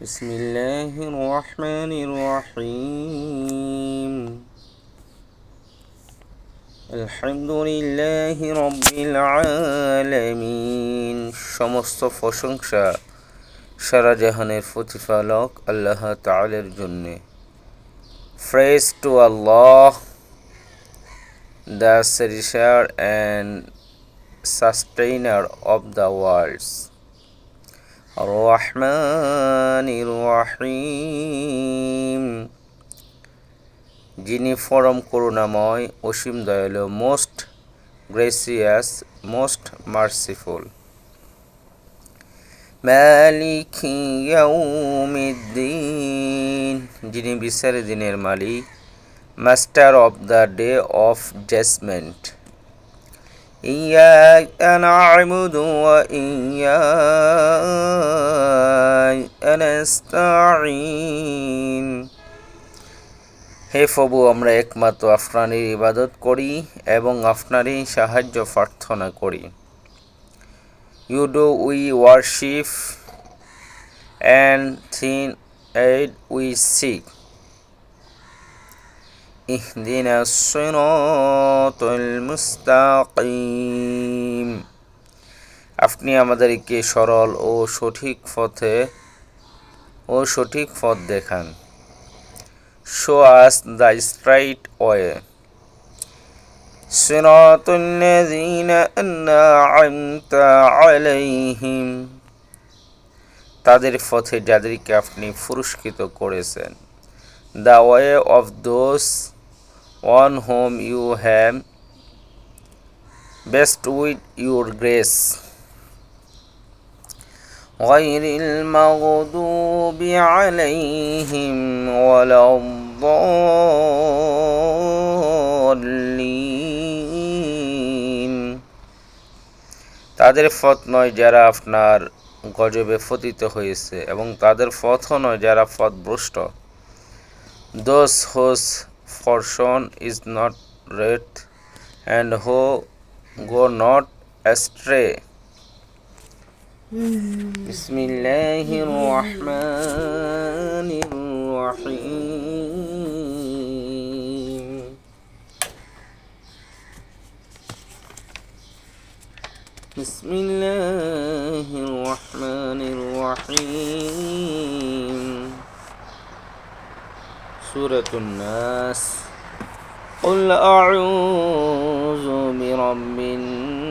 بسم الله الرحمن الرحيم الحمد لله رب العالمين সমস্ত প্রশংসা সারা জাহানের প্রতিপালক আল্লাহ তাআলার জন্য। Praise to Allah, the cherisher and sustainer of the worlds. আর-রহমানির রহিম, যিনি পরম করুণাময়, অসীম দয়ালু, মোস্ট গ্রেসিয়াস, মোস্ট মার্সিফুল। মালিকি ইয়াউমিদ্দিন, যিনি বিচারের দিনের মালিক, master of the day of judgement. إياك نعبد وإياك نستعين। হে প্রভু, আমরা একমাত্র আপনারই ইবাদত করি এবং আপনারই সাহায্য প্রার্থনা করি। You do we worship and in aid we seek. ইহদিনা সিরাতাল মুস্তাকিম, আপনি আমাদেরকে সরল ও সঠিক পথ দেখান। Show us the straight way. সিরাতাল লাযিনা আন'আমতা আলাইহিম, তাদের পথে যাদেরকে আপনি পুরস্কৃত করেছেন। The way of those on whom you have blessed with your grace. غير المغضوب عليهم ولا الضالين, তাদের পথ নয় যারা আপনার গজবে পতিত হয়েছে এবং তাদের পথও নয় যারা পথভ্রষ্ট। Those whose fortune is not red and who go not astray. Bismillahir Rahmanir Rahim. Bismillahir Rahmanir Rahim. Suratul Nas. قل أعوذ برب الناس,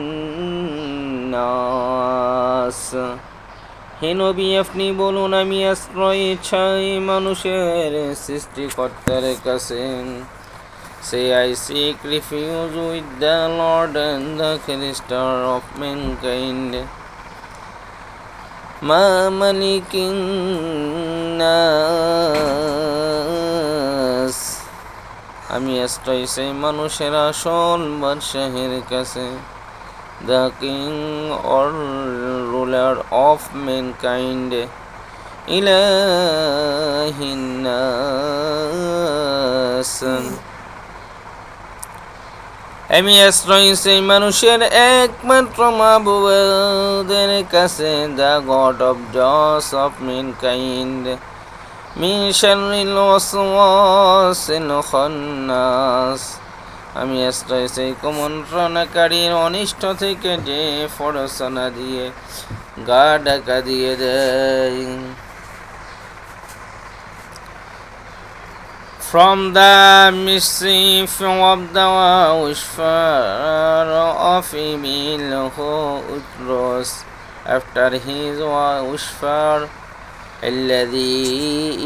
হে নবী আপনি বলুন আমি আশ্রয় চাই মানুষের সৃষ্টিকর্তার কাছে। Say I seek refuge with the Lord and the Creator of mankind. মা মালিকিন নাস, আমি আশ্রয় চাই মানুষের আসল বাদশাহের কাছে। The king or ruler of mankind. ইলাহিন নাস, আমি আশ্রয় চাই মানুষের একমাত্র মাবুদের কাছে। The God of Joss of mankind. মিন শাররিল ওয়াসওয়াসিল খান্নাস, আমি আশ্রয় চাই কুমন্ত্রণাকারীর অনিষ্ট থেকে যে ফরসানা দিয়ে গা ঢাকা দিয়ে দেয়। From the mischief of the wishful of evil who rose after his wishful, الذي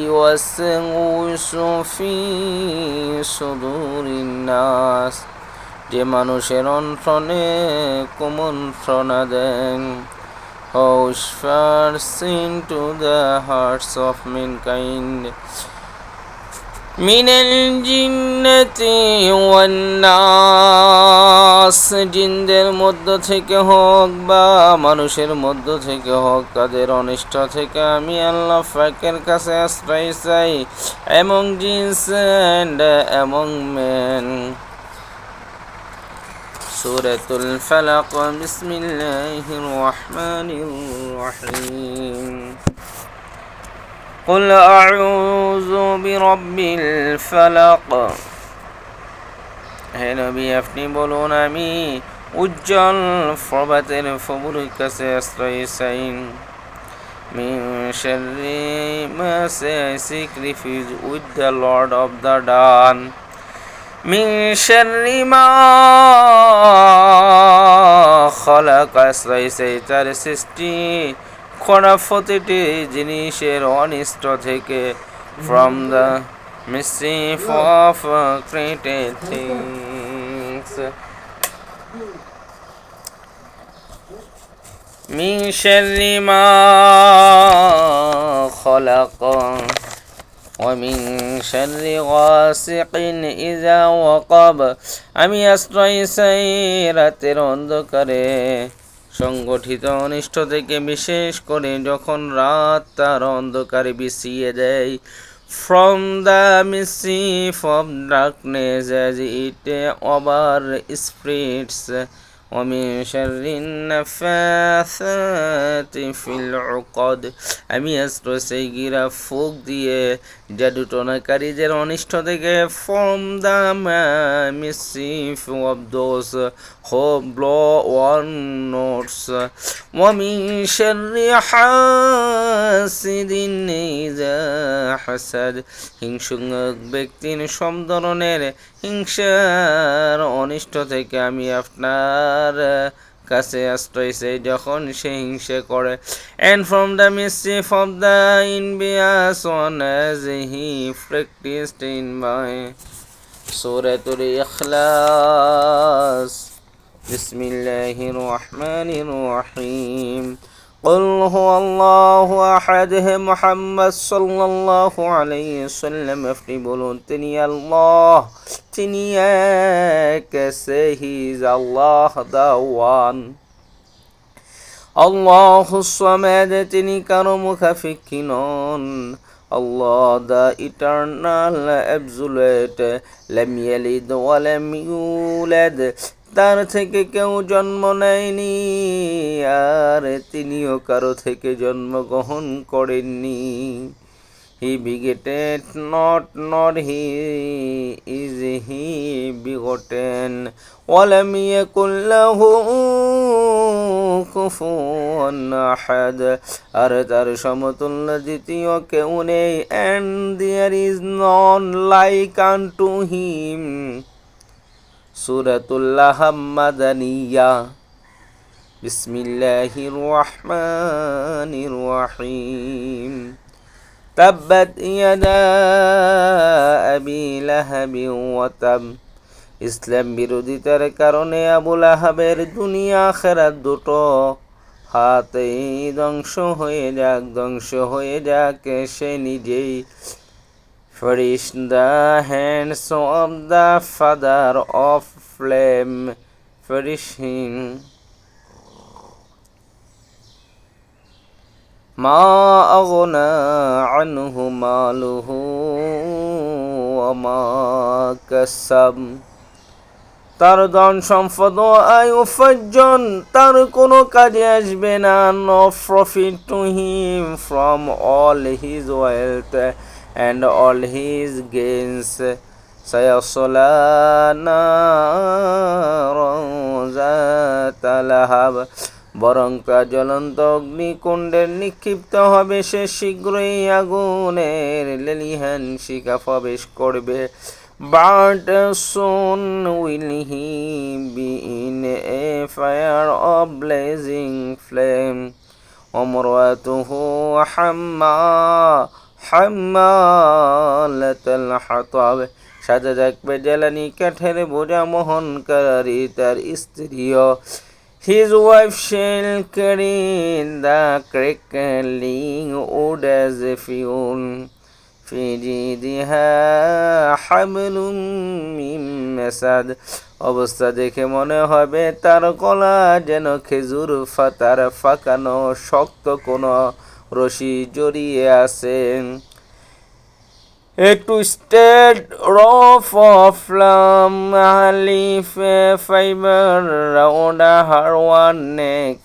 يوسوس في صدور الناس, যে মানুষের অন্তরে কুমন্ত্রণা দেন। Whisper into the hearts of mankind. মিনাল জিন্নাতি ওয়ান নাস, জিনদের মধ্য থেকে হোক বা মানুষের মধ্য থেকে হোক, তাদের অনিষ্ট থেকে আমি আল্লাহ পাকের কাছে আশ্রয় চাই। among jinns and among men. সূরাতুল ফালাক। বিসমিল্লাহির রহমানির রহিম। قل أعوذ برب الفلق হে নবী আপনি বলুন আমি উজ্জ্বল প্রভাতের প্রভুর কাছে আশ্রয় চাই min sharri ma I seek refuge with the Lord of the dawn min sharri ma khalaq আশ্রয় চাই তার সৃষ্টি করা প্রতিটি জিনিসের অনিষ্ট থেকে from the mischief of created things min sharri ma خلق ومن شر غاسق إذا وقب আমি আশ্রয় চাই রাতের অন্ধকারে সংগঠিত অনিষ্ট থেকে বিশেষ করে যখন রাত তার অন্ধকারে বিছিয়ে দেয় from the mischief of darkness as it overspreads ومن شر النفاثات في العقد আমি আশ্রয় চাই গিরা ফুঁক দিয়ে জাদুটনাকারীদের অনিষ্ট থেকে from the mischief of those who blow on notes ومن شر حاسد إذا حسد হিংসুক ব্যক্তির সব ধরনের হিংসার অনিষ্ট থেকে আমি আপনার কাছে আশ্রয় চাই যখন সে হিংসা করে and from the mischief of the envious one as he practiced in my suratul ikhlas bismillahir rahmanir rahim قل هو الله أحد محمد صلى الله عليه وسلم আপনি বলুন তিনি আল্লাহ তিনি এক he is Allah the one আল্লাহু সামাদ তিনি কারো মুখাপেক্ষী নন আল্লাহ দা ইটারনাল অ্যাবসোলিউট লাম ইয়ালিদ ওয়া লাম ইউলাদ তার থেকে কেউ জন্ম নেয়নি আর তিনিও কারো থেকে জন্মগ্রহণ করেননি হি begetted not nor he is he begotten ولم يكن له كفوا أحد আর তার সমতুল্য দ্বিতীয় কেউ নেই and there is none like unto him সূরাতুল হাম্মাদানিয়া বিসমিল্লাহির রহমানির রহিম তাব্বাত ইয়াদা আবি লাহাবি ওয়া তাব ইসলাম বিরোধিতার কারণে আবু লাহাবের দুনিয়া আখিরাত দুটো হাতেই ধ্বংস হয়ে যাক সে নিজেই Perish the hands of the father of flame, perishing. ما أغنى عنه ماله وما كسب তার ধন সম্পদ ও আয় উপার্জন তার কোনো কাজে আসবে না no profit to him from all his wealth and all his gains sayasla naran zata lahab বরং তা জ্বলন্ত অগ্নিকুণ্ডে নিক্ষিপ্ত হবে সে শীঘ্রই আগুনের লেলিহান শিখা প্রবেশ করবে but soon will he be in a fire of blazing flame وامرأته হাম্মালাতাল হাতাব সাথে থাকবে জ্বালানি কাঠের বোঝা বহনকারী তার স্ত্রীও his wife shall carry the crackling wood as a fuel في جيدها حبل من مسد অবস্থা দেখে মনে হবে তার গলা যেন খেজুর পাতার ফাঁকানো শক্ত কোনো রশি জড়িয়ে আছে a twisted rope of leaf fiber round her one neck